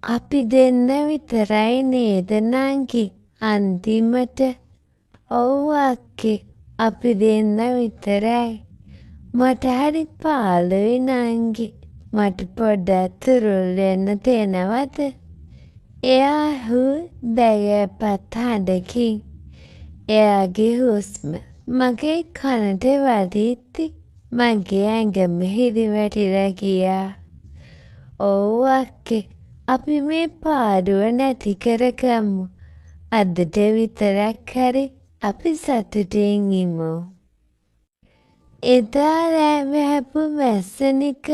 අපි දෙන්න විතරයි නේද නංගි අන්තිමට. ඔව් අක්කේ අපි දෙන්න විතරයි. මට හරි පාළුයි නංගි. මට පොඩ්ඩක් තුරුල් වෙන්න දෙනවද? එයා ඇහුව බැගෑපත් හඬකින්. එයාගේ හුස්ම මගේ කනට වදිද්දි මගේ ඇඟම හිරිවැටිලා ගියා. ඔව් අක්කේ අපි මේ පාඩුව නැති කරගමු. අදට විතරක් හරි අපි සතුටින් ඉමු. එදා රෑ වැහපු වැස්සනික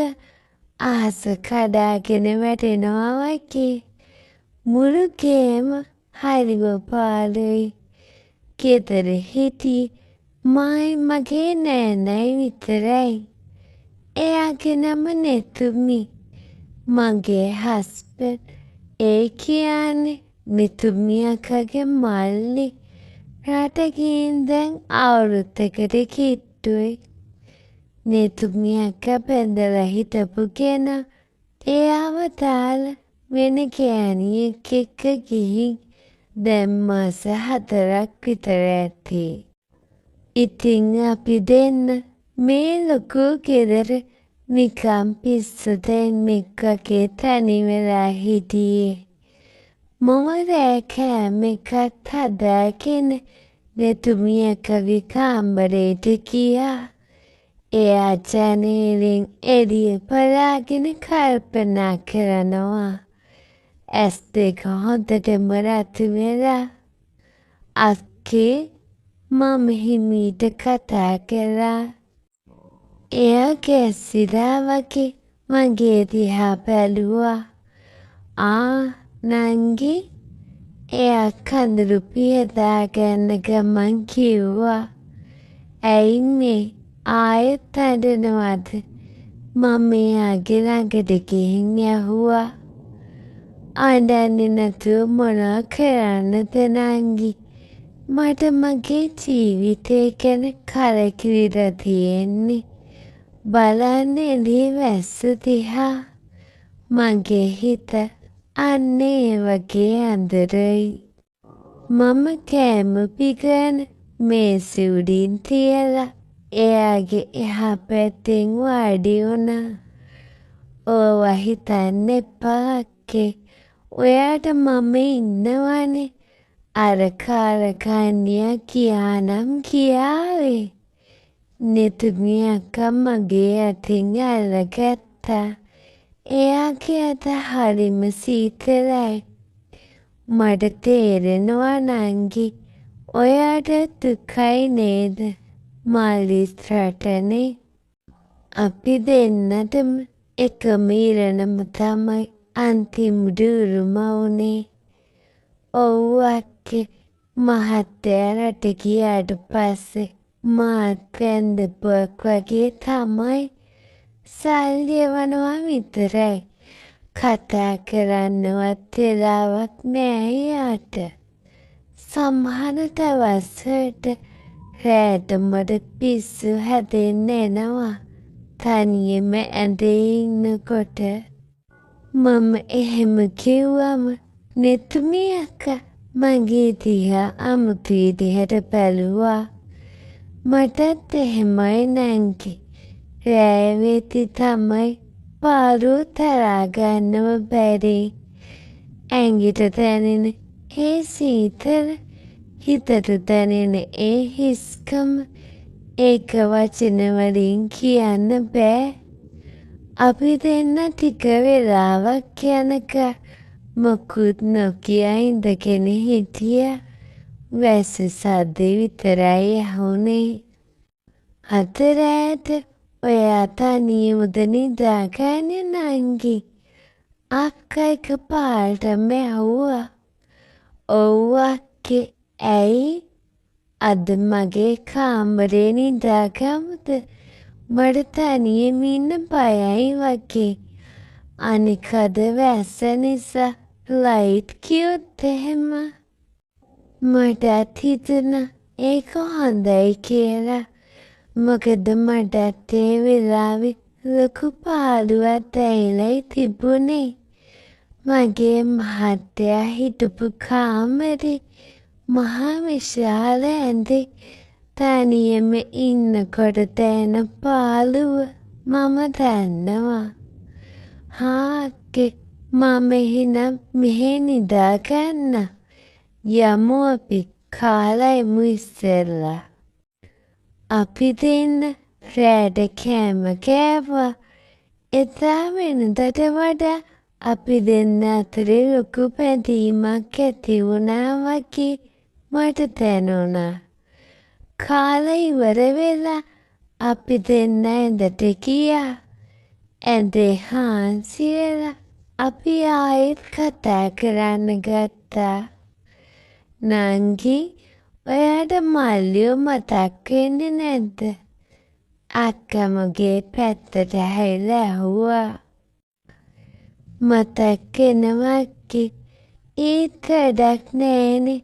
අහස කඩාගෙන වැටෙනවා වගේ. මුළු ගේම හරිම පාළුයි. ගෙදර හිටි මයි මගේ නෑනයි විතරයි. එයාගේ නම නෙතුමි. මගේ හස්බන්ඩ් ඒ කියන්නේ නෙතුමි අක්කගේ මල්ලි. රට ගිහින් දැන් අවුරුද්දකට කිට්ටුයි. නෙතුමි අක්කා බැඳලා හිටපු කෙනා එයාව දාලා වෙන ගෑණියෙක් එක්ක ගිහින් දැන් මාස 4ක් විතර ඇති. ඉතින් අපි දෙන්න මේ ලොකු ගෙදර නිකම් පිස්සු දෙන්නෙක් වගේ තනි වෙලා හිටියේ. මම රෑ කෑම එකත් හදාගෙන නෙතුමි අක්කගේ කාමරේට ගියා. එයා ජනේලෙන් එළිය බලාගෙන කල්පනා කරනවා. ඇස් දෙක හොඳටම රතු වෙලා. අක්කේ මම හිමීට කතා කළා. එයා ගැස්සිලා වගේ මගේ දිහා බැලුවා. නංගි එයා කඳුළු පියදාගන්න ගමන් කිව්වා. ඇයි මේ ආයෙත් අඬනවද? මම එයාගේ ළඟට ගිහින් ඇහුවා. අඬන්නේ නැතුව මොනවා කරන්නද නංගි? මට මගේ ජීවිතය ගැන කලකිරිලා තියෙන්නේ. බලන්න එළිය වැස්ස දිහා. මගේ හිත අන්න ඒ වගේ අඳුරුයි. මම කෑම පිඟාන මේසෙ උඩින් තියලා එයාගේ එහා පැත්තෙන් වාඩි වුණා. ඕවා හිතන්න එපා අක්කේ. ඔයාට මම ඉන්නවනේ. අර කාරකන්නියා කියානම් කියාවේ. නෙතුමි අක්කා මගේ අතින් අල්ලගත්තා. එයාගේ අත හරිම සීතලයි. මට තේරෙනවා නංගි ඔයාට දුකයි නේද? මල්ලිස් රටනේ. අපි දෙන්නටම එකම ඉරණම තමයි අන්තිම දුරුම වුණේ. ඔව් අක්කේ මහත්තයා රට ගියාට පස්සේ මාත් වැන්දපුවක් වගේ තමයි. සල්ලි එවනවා විතරයි. කතා කරන්නවත් වෙලාවක් නෑ යාට. සමහර දවස්වලට රෑට මට පිස්සු හැදෙන්න එනවා. තනියම ඇඳේ ඉන්නකොට. මම එහෙම කිව්වම නෙතුමි අක්කා මගේ දිහා අමුතු විදිහට බැලුවා. මටත් එහෙමයි නංගි. රෑ වෙද්දි තමයි පාළුව තරහා ගන්නව බැරි. ඇඟිට දැනෙන ඒ සීතල, හිතට දැනෙන ඒ හිස්කම ඒක වචන වලින් කියන්න බෑ. අපි දෙන්න ටික වෙලාවක් යනකම් මොකුත් නොකිය ඉඳගෙන හිටියා. වැස්ස සද්ද විතරයි ඇහුනේ. අද රෑට ඔයා තනියමද නිදාගන්නේ නංගි? අක්කා එකපාරටම ඇහුවා. ඔව් අක්කේ ඇයි? අද මගේ කාමරේ නිදාගමුද? මට තනියම ඉන්න බයයි වගේ. අනික අද වැස්ස නිසා ලයිට් ගියොත් එහෙම. මටත් හිතුණා ඒක හොඳයි කියලා. මොකද මටත් ඒ වෙලාවේ ලොකු පාළුවක් දැයිලයි තිබුණේ. මගේ මහත්තයා හිටපු කාමරේ මහා විශාල ඇඳේ තනියම ඉන්නකොට දැනෙන පාළුව මම දන්නවා. අක්කේ මම එහෙනම් මෙහෙ නිදාගන්න. යමු අපි කාලෙමු ඉස්සෙල්ලා. අපි දෙන්න රෑට කෑම කෑවා. එදා වෙනදට වඩා අපි දෙන්න අතරේ ලොකු බැඳීමක් ඇති වුණා වගේ මට දැනුණා. කාලේ ඉවර වෙලා අපි දෙන්න ඇඳට ගියා. ඇඳේ හාන්සි වෙලා අපි ආයෙත් කතා කරන්න ගත්තා. නංගි ඔයාට මල්ලියෝ මතක් වෙන්නේ නැද්ද? අක්කමගේ පැත්තට හැරිලා ඇහුවා. මතක් වෙනවා අක්කේ. ඒත් වැඩක් නෑනේ.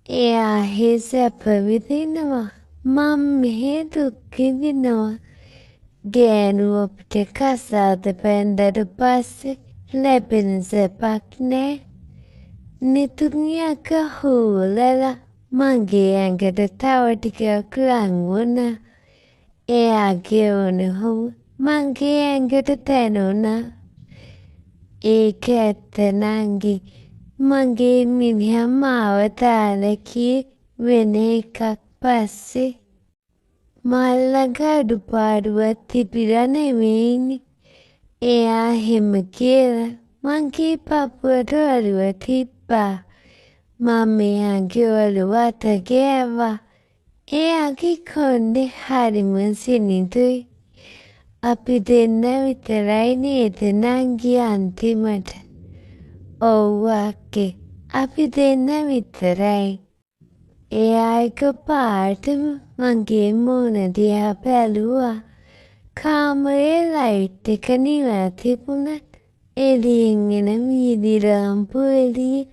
එයා සැප විඳිනවා. මං මෙහෙ දුක් විඳිනවා. ගෑනු අපිට කසාද බැන්දට පස්සේ ලැබෙන සැපක් නෑ. නිතුන් යකා හූලලා මගේ ඇඟට තව ටිකක් ලං වුණා. එයාගේ උණුහුම මගේ ඇඟට දැනුණා. ඒක ඇත්ත නංගි. මගේ මිනිහා මාව දාලා ගියේ වෙන එකක් පස්සේ. මල්ලඟ අඩුපාඩුවක් තිබිලා නෙමෙයිනේ. එයා එහෙම කියලා මගේ පපුවට ඔළුව තිබ්බා. මම එයාගේ ඔළුව අත ගෑවා. එයාගේ කොණ්ඩේ හරිම සිනිඳුයි. අපි දෙන්න විතරයි නේද නංගි අන්තිමට? ඔව් අක්කේ. අපි දෙන්න විතරයි. එයා එකපාරටම මගේ මූණ දිහා බැලුවා. කාමරේ ලයිට් එක නිවා තිබුණත් එළියෙන් එන වීදි රාම්පු එළියේ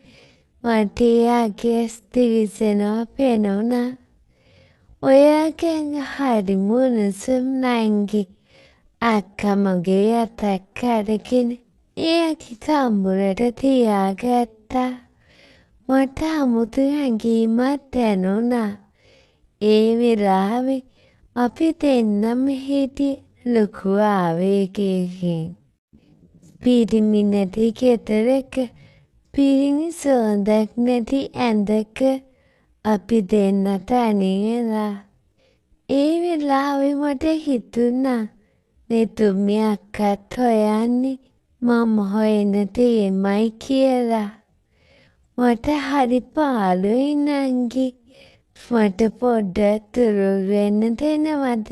මට එයාගේ ඇස් දිලිසෙනවා පෙනුණා. ඔයාගෙන් හරි උණුසුම් නංගි. අක්කා මගේ අතක් අරගෙන එයාගේ තම්බුරට තියාගත්තා. මට අමුතු හැඟීමක් දැනුණා. ඒ වෙලාවේ අපි දෙන්නම හිටියේ ලොකු ආවේගයකින්. පිරිමි නැති ගෙදරක පිරිමි සුවඳක් නැති ඇඳක අපි දෙන්න තනි වෙලා. ඒ වෙලාවේ මට හිතුණා නෙතුමි අක්කත් හොයන්නේ මම හොයන දෙයමයි කියලා. මට හරි පාළුයි නංගි. මට පොඩ්ඩක් දුරු වෙන්න දෙනවද?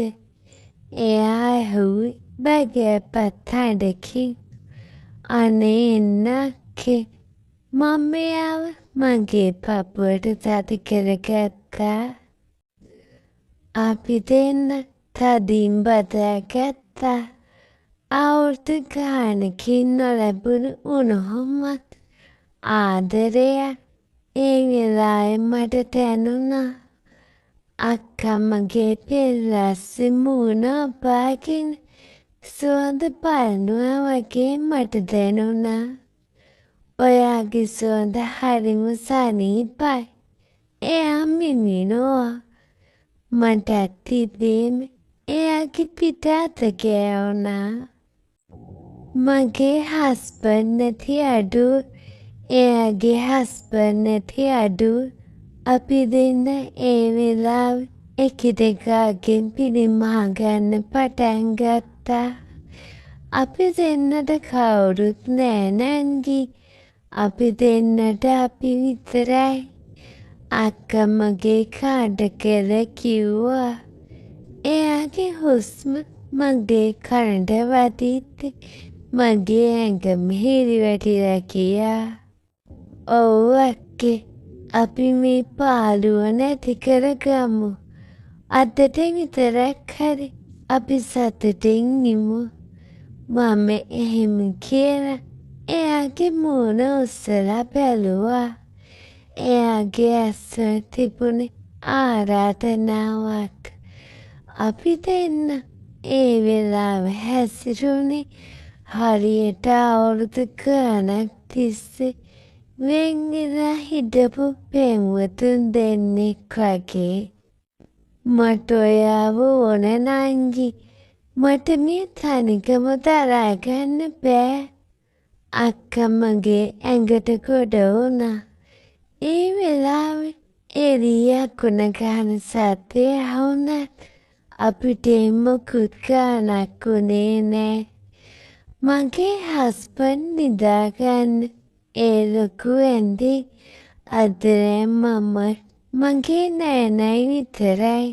එයා ඇහුවේ බගෑපත් හඬකින්. අනේ එන්න අක්කේ. මම එයාව මගේ පපුවට තද කරගත්තා. අපි දෙන්න තදින් බදාගත්තා. අවුරුදු ගානකින් නොලැබුණු උණුහුමක් ආදරයක් ඒ වෙලාවේ මට දැනුණා. අක්කා මගේ පෙරලස්සේ මූණ ඔබාගෙන සුවඳ බලනවා වගේ මට දැනුණා. ඔයාගේ සුවඳ හරිම සනීපයි. එයා මිනිනවා. මටත් තිබේම එයාගේ පිට අත ගෑවුණා. මගේ හස්බන්ඩ් නැති අඩුව එයාගේ හස්බන්ඩ් නැති අඩුව අපි දෙන්න ඒ වෙලාවේ එකිනෙකාගෙන් පිරිමහ ගන්න පටන් ගත්තා. අපි දෙන්නට කවුරුත් නෑ නංගි. අපි දෙන්නට අපි විතරයි. අක්කා මගේ කාඩ කියලා කිව්වා. එයාගේ හුස්ම මගේ කනට වදිද්දි මගේ ඇඟම හිරිවැටිලා ගියා. ඔව් අක්කේ. අපි මේ පාළුව නැති කරගමු. අදට විතරක් හරි අපි සතුටින් ඉමු. මම එහෙම කියලා එයාගේ මූණ උස්සලා බැලුවා. එයාගේ ඇස්වල තිබුණේ ආරාධනාවක්. අපි දෙන්න ඒ වෙලාව හැසිරුණේ හරියට අවුරුදු ගානක් තිස්සේ වෙන් වෙලා හිටපු පෙම්වතුන් දෙන්නෙක් වගේ. මට ඔයාව ඕන නංගි. මට මේ තනිකම දරා ගන්න බෑ. අක්කා මගේ ඇඟට ගොඩ වුණා. ඒ වෙලාවේ එළිය කුණ ගහන සද්දය ඇහුණත් අපිට මොකුත් ගානක් වුණේ නෑ. මගේ හස්බන්ඩ් නිදාගන්න ඒ ලොකු ඇඳේ අතරේ මම මගේ නෑනයි විතරයි.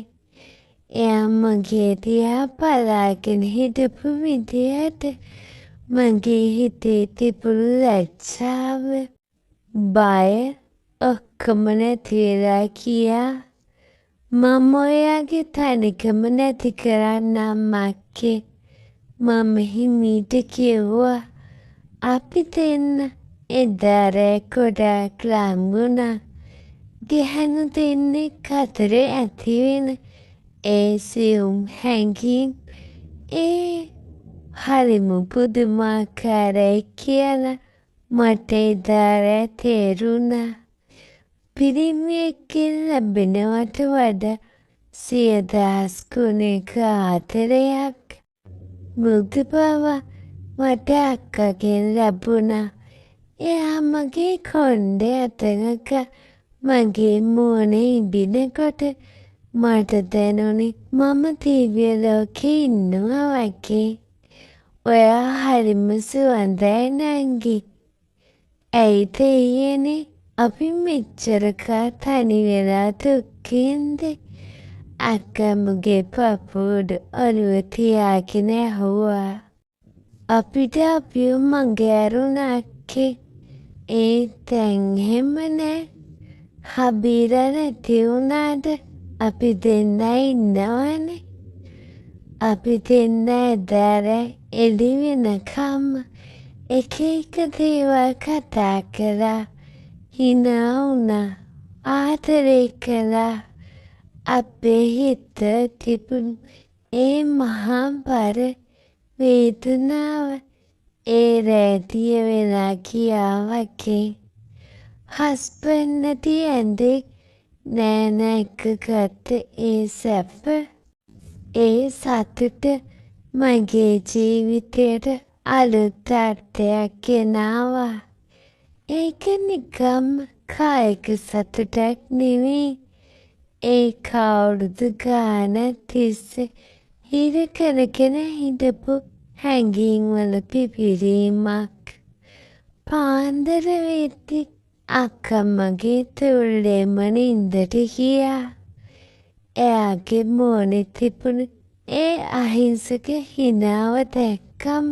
එයා මගේ දිහා බලාගෙන හිටපු විදියට මගේ හිතේ තිබුණු ලැජ්ජාව, බය ඔක්කොම නැති වෙලා ගියා. මම ඔයාගේ තනිකම නැති කරන්නම් අක්කේ. මම හිමීට කිව්වා. අපි දෙන්න එදා රෑ ගොඩාක් ලං වුණා. ගැහැණු දෙන්නෙක් අතර ඇති වෙන ඒ සියුම් හැඟීම් හරිම පුදුමාකාරයි කියලා මට එදා රෑ තේරුණා. පිරිමියෙක්ගෙන් ලැබෙනවට වඩා 100,000 ගුණයක ආදරයක්, මුග්ධ බව මට අක්කගෙන් ලැබුණා. එයා මගේ කොණ්ඩේ අතක මගේ මුවනේ ඉබිනකොට මට දැනුනේ මම දිව්‍ය ලෝකේ ඉන්නවා වගේ. ඔයා හරිම සුවඳයි නංගි. ඇයි දෙයියනේ අපි මෙච්චර තනි වෙලා දුක්ඛින්ද? අක්කා මගේ පපුවට ඔළුව තියාගෙන ඇහුවා. අපිට අපිව මඟහැරුණා අක්කේ. දැන් එහෙම නෑ. හබීලා නැති වුණාට අපි දෙන්න ඉන්නවනේ. අපි දෙන්න එදා රෑ එළි වෙනකම් එක දේවල් කතා කළා. hina වුණා. ආදරේ කළා. අපේ හිත තිබුණු මහා බර වේදනාව රැදිය වෙලා ගියා වගේ. හස්බන්ඩ් නැති ඇඳේ නෑනා එක්කගත්ත සැප, සතුට මගේ ජීවිතයට අලුත් අර්ථයක් ගෙනාවා. ඒක නිකම් කායික සතුටක් නෙවෙයි. අවුරුදු ගානක් තිස්සේ හිර කරගෙන හිටපු හැඟීම්වල පිපිරීමක්. පාන්දර වෙද්දි අක්කා මගේ තුල්ලේම නින්දට ගියා. එයාගේ මූණේ තිබුණු අහිංසක හිනාව දැක්කම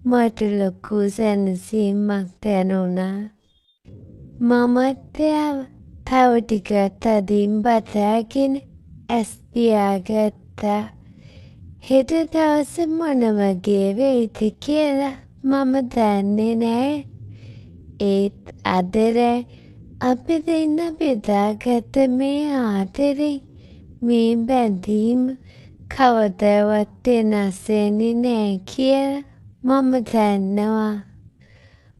මට ලොකු සැනසීමක් දැනුණා. මමත් එයාව තව ටිකක් තදින් බදාගෙන ඇස් පියාගත්තා. හෙට දවස මොන වගේ වෙයිද කියලා මම දන්නේ නෑ. අද රෑ අපි දෙන්න බෙදාගත්ත මේ ආදරේ, මේ බැඳීම කවදාවත් වෙනස් වෙන්නේ නෑ කියලා මම දන්නවා.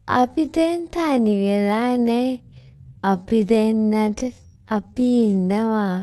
අපි දැන් තනි වෙලා නෑ. අපි දෙන්නට අපි ඉන්නවා.